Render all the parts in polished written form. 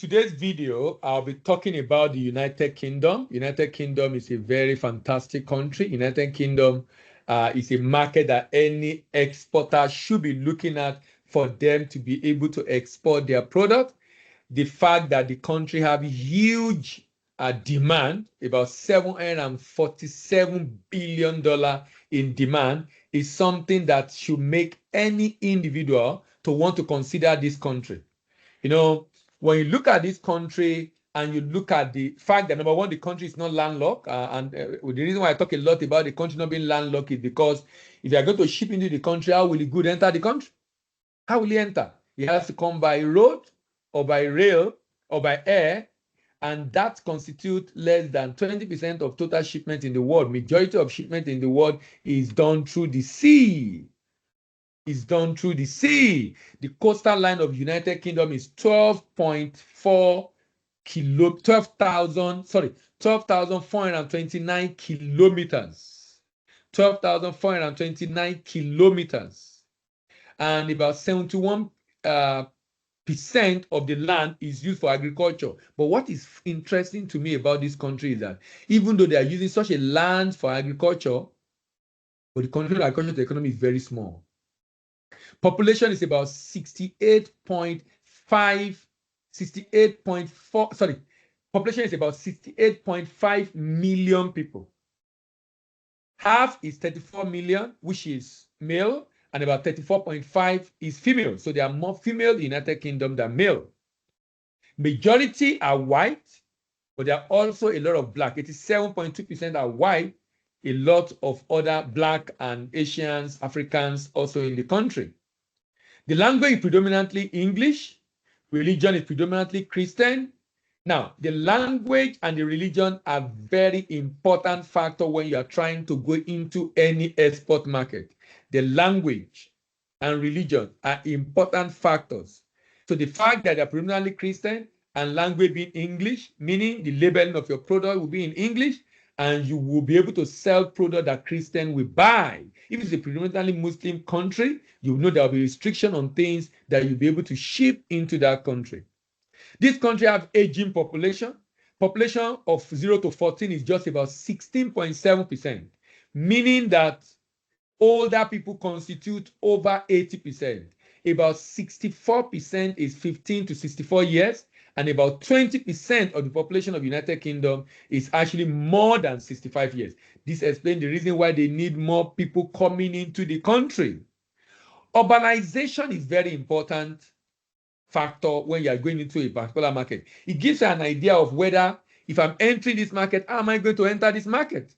today's video, I'll be talking about the United Kingdom. United Kingdom is a very fantastic country. United Kingdom is a market that any exporter should be looking at for them to be able to export their product. The fact that the country have huge demand, about $747 billion in demand, is something that should make any individual to want to consider this country. You know, when you look at this country and you look at the fact that, number one, the country is not landlocked. The reason why I talk a lot about the country not being landlocked is because if you are going to ship into the country, how will the good enter the country? How will he enter? He has to come by road or by rail or by air, and that constitutes less than 20% of total shipment in the world. Majority of shipment in the world is done through the sea. The coastal line of United Kingdom is 12,429 kilometers. 12,429 kilometers. And about 71% of the land is used for agriculture. But what is interesting to me about this country is that even though they are using such a land for agriculture, but the country's agricultural economy is very small. Population is about 68.5 million people. Half is 34 million, which is male, and about 34.5 is female. So there are more female in the United Kingdom than male. Majority are white, but there are also a lot of black. 87.2% are white, a lot of other black and Asians, Africans also in the country. The language is predominantly English. Religion is predominantly Christian. Now, the language and the religion are very important factor when you are trying to go into any export market. The language and religion are important factors. So the fact that they're predominantly Christian and language being English, meaning the labeling of your product will be in English, and you will be able to sell product that Christian will buy. If it's a predominantly Muslim country, you know there will be restriction on things that you'll be able to ship into that country. This country have aging population. Population of 0 to 14 is just about 16.7%, meaning that older people constitute over 80%. About 64% is 15 to 64 years, and about 20% of the population of United Kingdom is actually more than 65 years. This explains the reason why they need more people coming into the country. Urbanization is very important factor when you are going into a particular market. It gives you an idea of whether, if I'm entering this market, how am I going to enter this market?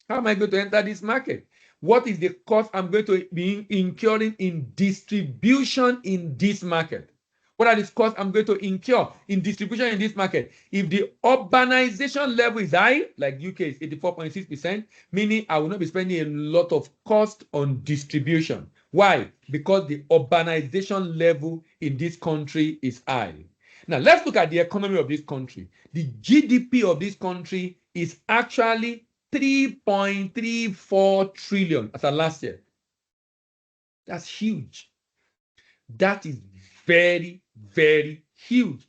How am I going to enter this market? What is the cost I'm going to be incurring in distribution in this market? What are the costs I'm going to incur in distribution in this market? If the urbanization level is high, like UK is 84.6%, meaning I will not be spending a lot of cost on distribution. Why? Because the urbanization level in this country is high. Now, let's look at the economy of this country. The GDP of this country is actually 3.34 trillion as of last year. That's huge. That is very, very huge.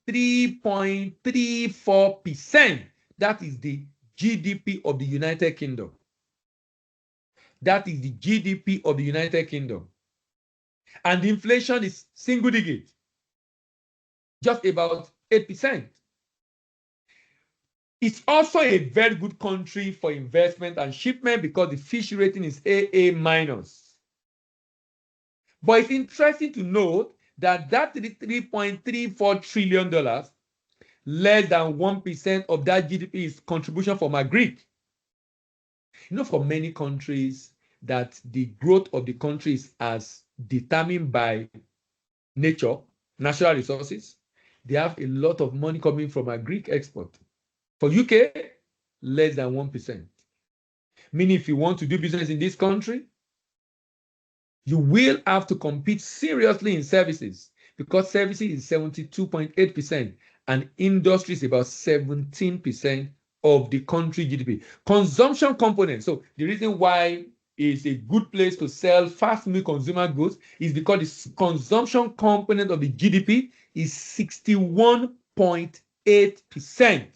3.34%. That is the GDP of the United Kingdom. That is the GDP of the United Kingdom. And the inflation is single digit, just about 8%. It's also a very good country for investment and shipment because the fish rating is AA-. But it's interesting to note that $3.34 trillion, less than 1% of that GDP is contribution from agri. You know, for many countries, that the growth of the country is as determined by nature, natural resources. They have a lot of money coming from agri export. For UK, less than 1%. Meaning if you want to do business in this country, you will have to compete seriously in services because services is 72.8% and industry is about 17% of the country GDP. Consumption component. So the reason why it's a good place to sell fast-moving consumer goods is because the consumption component of the GDP is 61 7.8%.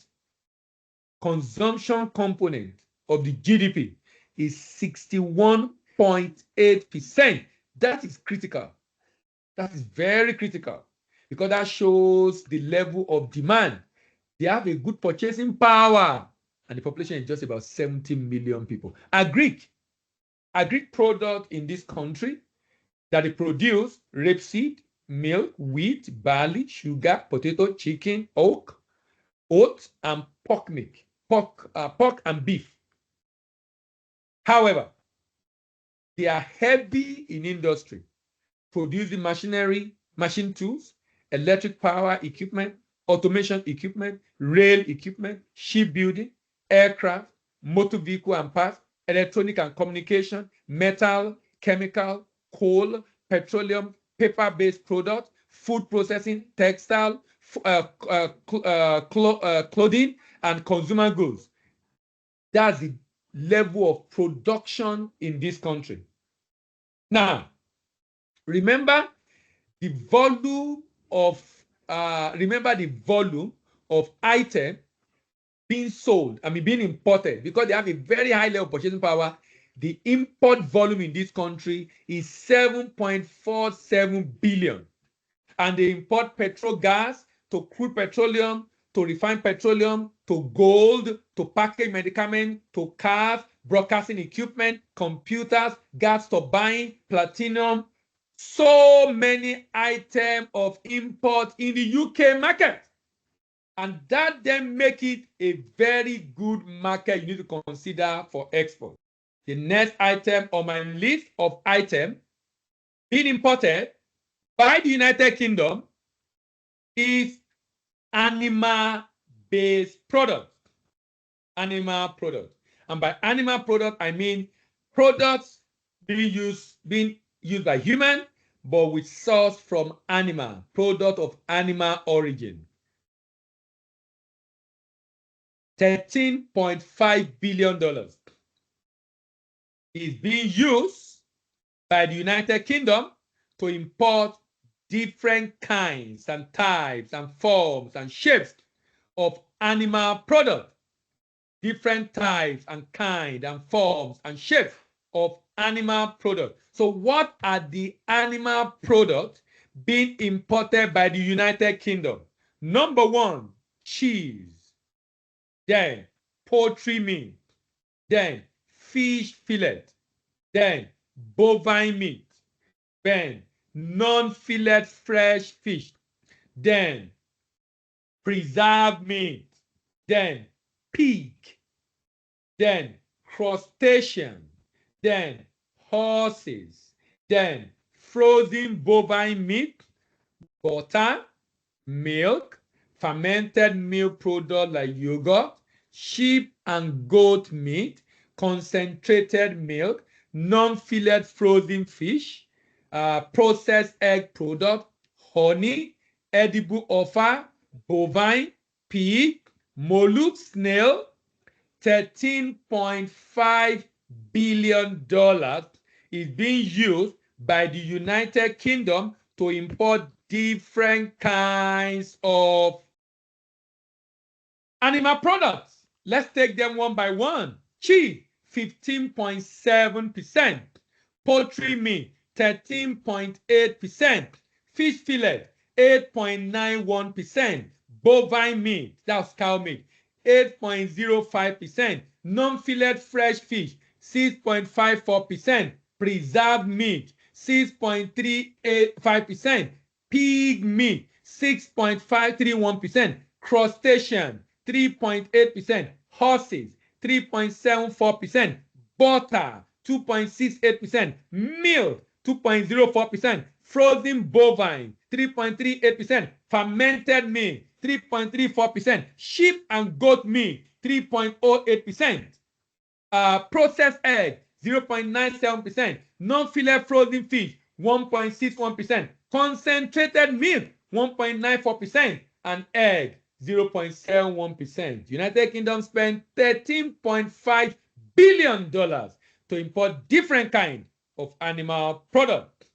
Consumption component of the GDP is 61.8%. That is critical. That is very critical because that shows the level of demand. They have a good purchasing power, and the population is just about 70 million people. Agric product in this country that they produce: rapeseed, milk, wheat, barley, sugar, potato, chicken, oats, and pork and beef. However, they are heavy in industry, producing machinery, machine tools, electric power equipment, automation equipment, rail equipment, shipbuilding, aircraft, motor vehicle and parts, electronic and communication, metal, chemical, coal, petroleum, paper-based products, food processing, textile, clothing, and consumer goods. That's the level of production in this country. Now, remember the volume of item being sold, being imported, because they have a very high level of purchasing power. The import volume in this country is 7.47 billion, and they import petrol gas, to crude petroleum, to refined petroleum, to gold, to packaged medicament, to cars, broadcasting equipment, computers, gas turbine, platinum. So many items of import in the UK market. And that then make it a very good market you need to consider for export. The next item on my list of items being imported by the United Kingdom is animal-based products. Animal products. And by animal product, I mean products being used by human, but with source from animal, product of animal origin. $13.5 billion is being used by the United Kingdom to import different kinds and types and forms and shapes of animal products. Different types and kind and forms and shapes of animal products. So what are the animal products being imported by the United Kingdom? Number one, cheese. Then poultry meat. Then fish fillet. Then bovine meat. Then non-fillet fresh fish. Then preserved meat. Then pig. Then crustacean. Then horses. Then frozen bovine meat, butter, milk, fermented milk products like yogurt, sheep and goat meat, concentrated milk, non-fillet frozen fish, processed egg product, honey, edible offer, bovine, pig, mollusk, snail. $13.5 billion is being used by the United Kingdom to import different kinds of animal products. Let's take them one by one. Cheese, 15.7%. Poultry meat, 13.8%. Fish fillet, 8.91%. Bovine meat, that's cow meat, 8.05%. Non-fillet fresh fish, 6.54%. Preserved meat, 6.385%. Pig meat, 6.531%. Crustacean, 3.8%. Horses, 3.74%. Butter, 2.68%. Milk, 2.04%. Frozen bovine, 3.38%. Fermented meat, 3.34%. Sheep and goat meat, 3.08%. Processed egg, 0.97%. Non-fillet frozen fish, 1.61%. Concentrated milk, 1.94%. And egg, 0.71%. United Kingdom spent $13.5 billion to import different kinds of animal products.